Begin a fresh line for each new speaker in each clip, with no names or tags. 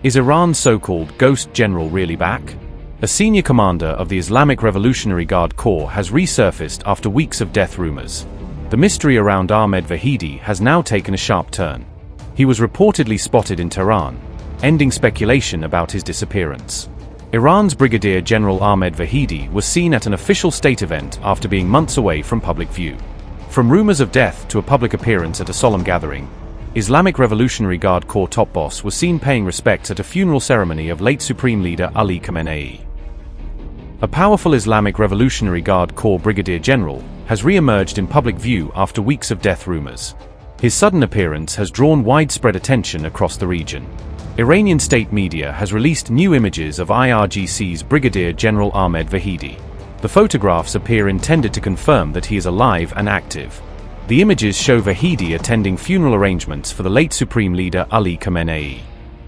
Is Iran's so-called ghost general really back? A senior commander of the Islamic Revolutionary Guard Corps has resurfaced after weeks of death rumors. The mystery around Ahmad Vahidi has now taken a sharp turn. He was reportedly spotted in Tehran, ending speculation about his disappearance. Iran's Brigadier General Ahmad Vahidi was seen at an official state event after being months away from public view. From rumors of death to a public appearance at a solemn gathering, Islamic Revolutionary Guard Corps top boss was seen paying respects at a funeral ceremony of late Supreme Leader Ali Khamenei. A powerful Islamic Revolutionary Guard Corps Brigadier General has re-emerged in public view after weeks of death rumors. His sudden appearance has drawn widespread attention across the region. Iranian state media has released new images of IRGC's Brigadier General Ahmad Vahidi. The photographs appear intended to confirm that he is alive and active. The images show Vahidi attending funeral arrangements for the late Supreme Leader Ali Khamenei.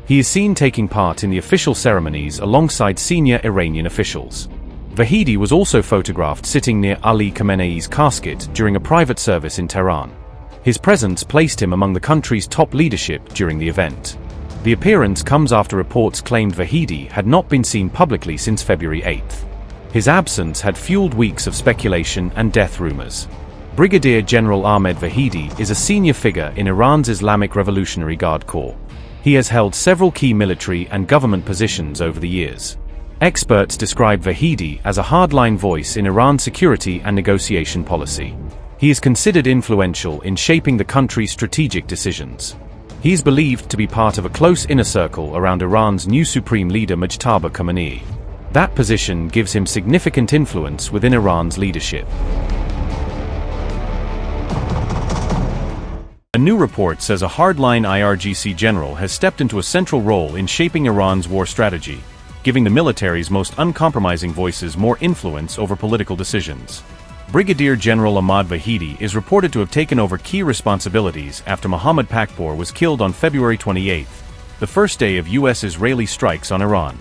He is seen taking part in the official ceremonies alongside senior Iranian officials. Vahidi was also photographed sitting near Ali Khamenei's casket during a private service in Tehran. His presence placed him among the country's top leadership during the event. The appearance comes after reports claimed Vahidi had not been seen publicly since February 8. His absence had fueled weeks of speculation and death rumors. Brigadier General Ahmad Vahidi is a senior figure in Iran's Islamic Revolutionary Guard Corps. He has held several key military and government positions over the years. Experts describe Vahidi as a hardline voice in Iran's security and negotiation policy. He is considered influential in shaping the country's strategic decisions. He is believed to be part of a close inner circle around Iran's new Supreme Leader Mojtaba Khamenei. That position gives him significant influence within Iran's leadership. A new report says a hardline IRGC general has stepped into a central role in shaping Iran's war strategy, giving the military's most uncompromising voices more influence over political decisions. Brigadier General Ahmad Vahidi is reported to have taken over key responsibilities after Mohammad Pakpor was killed on February 28, the first day of US-Israeli strikes on Iran.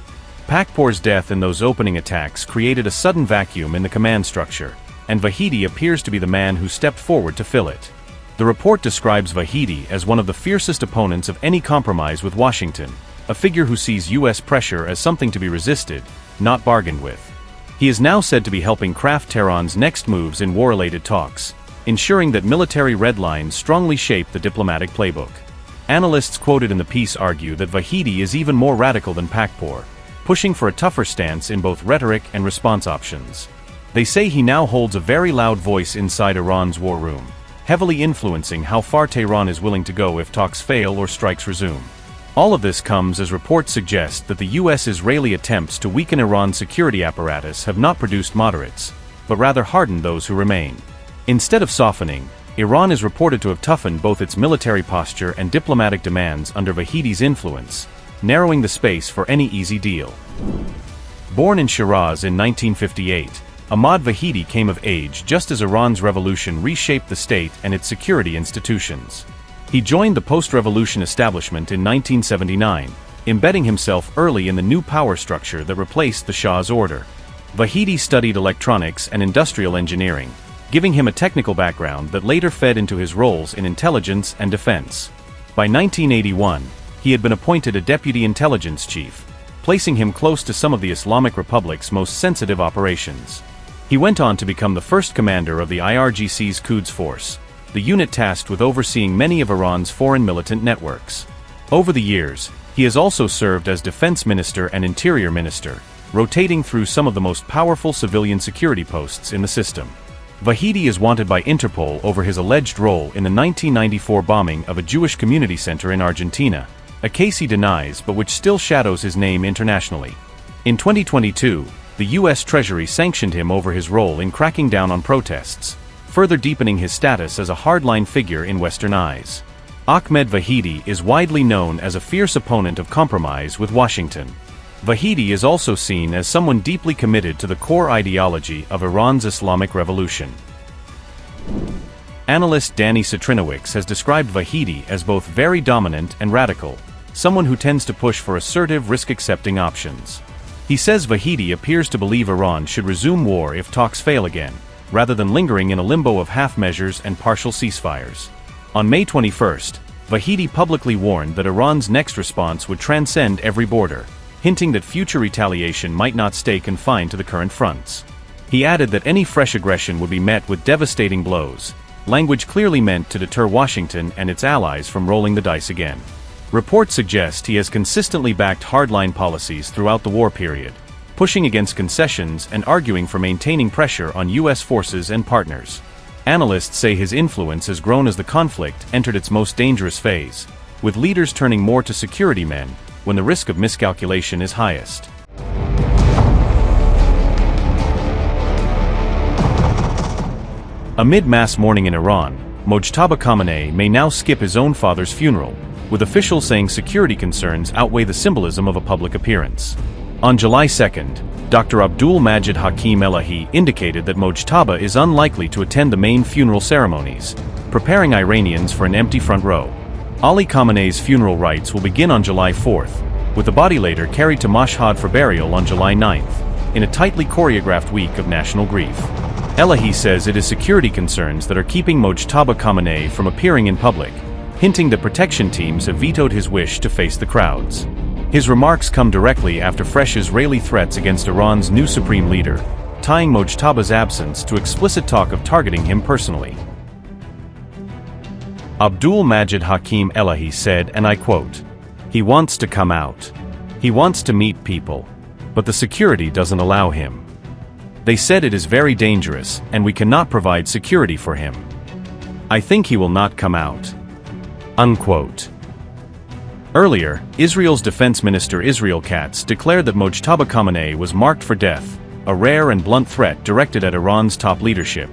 Pakpor's death in those opening attacks created a sudden vacuum in the command structure, and Vahidi appears to be the man who stepped forward to fill it. The report describes Vahidi as one of the fiercest opponents of any compromise with Washington, a figure who sees US pressure as something to be resisted, not bargained with. He is now said to be helping craft Tehran's next moves in war-related talks, ensuring that military red lines strongly shape the diplomatic playbook. Analysts quoted in the piece argue that Vahidi is even more radical than Pakpor, pushing for a tougher stance in both rhetoric and response options. They say he now holds a very loud voice inside Iran's war room, heavily influencing how far Tehran is willing to go if talks fail or strikes resume. All of this comes as reports suggest that the US-Israeli attempts to weaken Iran's security apparatus have not produced moderates, but rather hardened those who remain. Instead of softening, Iran is reported to have toughened both its military posture and diplomatic demands under Vahidi's influence, narrowing the space for any easy deal. Born in Shiraz in 1958, Ahmad Vahidi came of age just as Iran's revolution reshaped the state and its security institutions. He joined the post-revolution establishment in 1979, embedding himself early in the new power structure that replaced the Shah's order. Vahidi studied electronics and industrial engineering, giving him a technical background that later fed into his roles in intelligence and defense. By 1981, he had been appointed a deputy intelligence chief, placing him close to some of the Islamic Republic's most sensitive operations. He went on to become the first commander of the IRGC's Quds Force, the unit tasked with overseeing many of Iran's foreign militant networks. Over the years, he has also served as defense minister and interior minister, rotating through some of the most powerful civilian security posts in the system. Vahidi is wanted by Interpol over his alleged role in the 1994 bombing of a Jewish community center in Argentina, a case he denies but which still shadows his name internationally. In 2022, the US Treasury sanctioned him over his role in cracking down on protests, further deepening his status as a hardline figure in Western eyes. Ahmad Vahidi is widely known as a fierce opponent of compromise with Washington. Vahidi is also seen as someone deeply committed to the core ideology of Iran's Islamic Revolution. Analyst Danny Citrinowicz has described Vahidi as both very dominant and radical, someone who tends to push for assertive, risk-accepting options. He says Vahidi appears to believe Iran should resume war if talks fail again, rather than lingering in a limbo of half measures and partial ceasefires. On May 21, Vahidi publicly warned that Iran's next response would transcend every border, hinting that future retaliation might not stay confined to the current fronts. He added that any fresh aggression would be met with devastating blows, language clearly meant to deter Washington and its allies from rolling the dice again. Reports suggest he has consistently backed hardline policies throughout the war period, pushing against concessions and arguing for maintaining pressure on U.S. forces and partners. Analysts say his influence has grown as the conflict entered its most dangerous phase, with leaders turning more to security men when the risk of miscalculation is highest. Amid mass mourning in Iran, Mojtaba Khamenei may now skip his own father's funeral, with officials saying security concerns outweigh the symbolism of a public appearance. On July 2nd, Dr. Abdul Majid Hakim Elahi indicated that Mojtaba is unlikely to attend the main funeral ceremonies, preparing Iranians for an empty front row. Ali Khamenei's funeral rites will begin on July 4th, with the body later carried to Mashhad for burial on July 9th, in a tightly choreographed week of national grief. Elahi says it is security concerns that are keeping Mojtaba Khamenei from appearing in public, hinting that protection teams have vetoed his wish to face the crowds. His remarks come directly after fresh Israeli threats against Iran's new Supreme Leader, tying Mojtaba's absence to explicit talk of targeting him personally. Abdul Majid Hakim Elahi said, and I quote, "He wants to come out. He wants to meet people. But the security doesn't allow him. They said it is very dangerous and we cannot provide security for him. I think he will not come out." Unquote. Earlier, Israel's Defense Minister Israel Katz declared that Mojtaba Khamenei was marked for death, a rare and blunt threat directed at Iran's top leadership.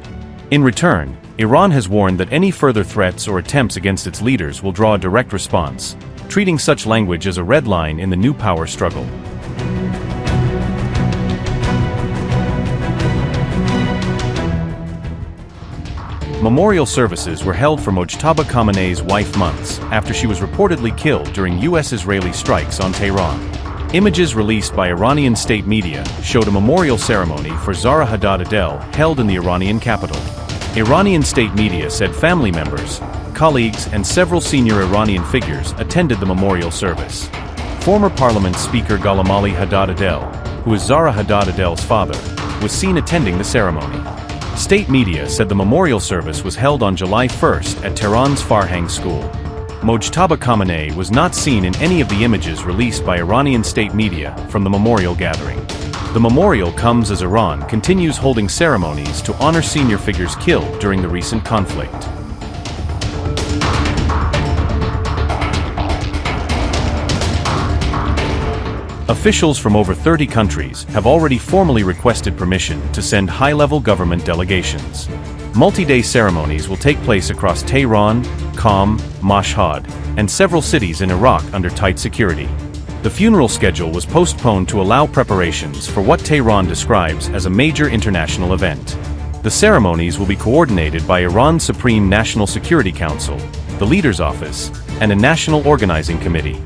In return, Iran has warned that any further threats or attempts against its leaders will draw a direct response, treating such language as a red line in the new power struggle. Memorial services were held for Mojtaba Khamenei's wife months after she was reportedly killed during U.S.-Israeli strikes on Tehran. Images released by Iranian state media showed a memorial ceremony for Zahra Hadad Adel held in the Iranian capital. Iranian state media said family members, colleagues, and several senior Iranian figures attended the memorial service. Former Parliament Speaker Ghulam Hadad Adel, who is Zahra Hadad Adel's father, was seen attending the ceremony. State media said the memorial service was held on July 1st at Tehran's Farhang School. Mojtaba Khamenei was not seen in any of the images released by Iranian state media from the memorial gathering. The memorial comes as Iran continues holding ceremonies to honor senior figures killed during the recent conflict. Officials from over 30 countries have already formally requested permission to send high-level government delegations. Multi-day ceremonies will take place across Tehran, Qom, Mashhad, and several cities in Iraq under tight security. The funeral schedule was postponed to allow preparations for what Tehran describes as a major international event. The ceremonies will be coordinated by Iran's Supreme National Security Council, the Leader's Office, and a National Organizing Committee.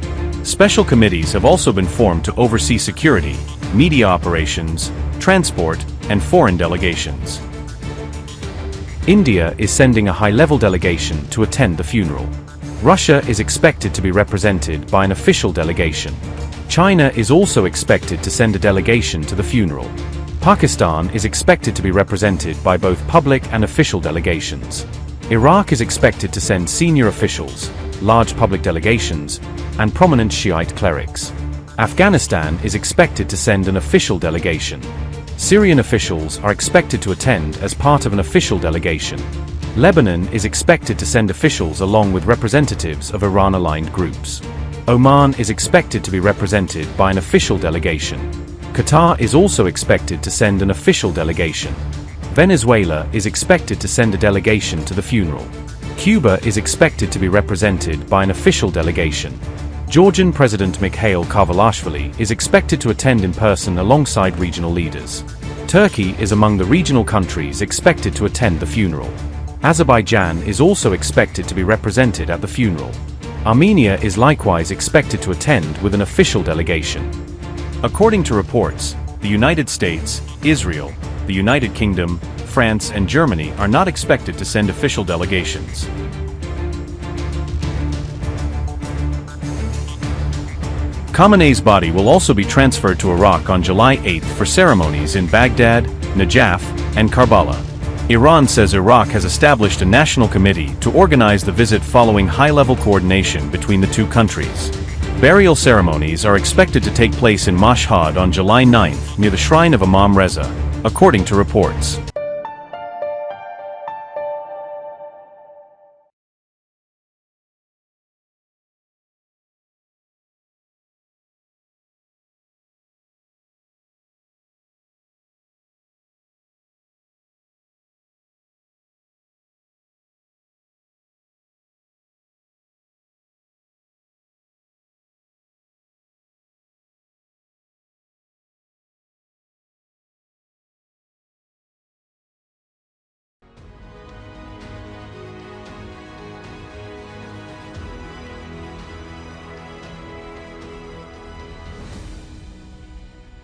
Special committees have also been formed to oversee security, media operations, transport, and foreign delegations. India is sending a high-level delegation to attend the funeral. Russia is expected to be represented by an official delegation. China is also expected to send a delegation to the funeral. Pakistan is expected to be represented by both public and official delegations. Iraq is expected to send senior officials, large public delegations, and prominent Shiite clerics. Afghanistan is expected to send an official delegation. Syrian officials are expected to attend as part of an official delegation. Lebanon is expected to send officials along with representatives of Iran-aligned groups. Oman is expected to be represented by an official delegation. Qatar is also expected to send an official delegation. Venezuela is expected to send a delegation to the funeral. Cuba is expected to be represented by an official delegation. Georgian President Mikhail Karabalashvili is expected to attend in person alongside regional leaders. Turkey is among the regional countries expected to attend the funeral. Azerbaijan is also expected to be represented at the funeral. Armenia is likewise expected to attend with an official delegation. According to reports, the United States, Israel, the United Kingdom, France, and Germany are not expected to send official delegations. Khamenei's body will also be transferred to Iraq on July 8 for ceremonies in Baghdad, Najaf, and Karbala. Iran says Iraq has established a national committee to organize the visit following high-level coordination between the two countries. Burial ceremonies are expected to take place in Mashhad on July 9 near the shrine of Imam Reza, according to reports.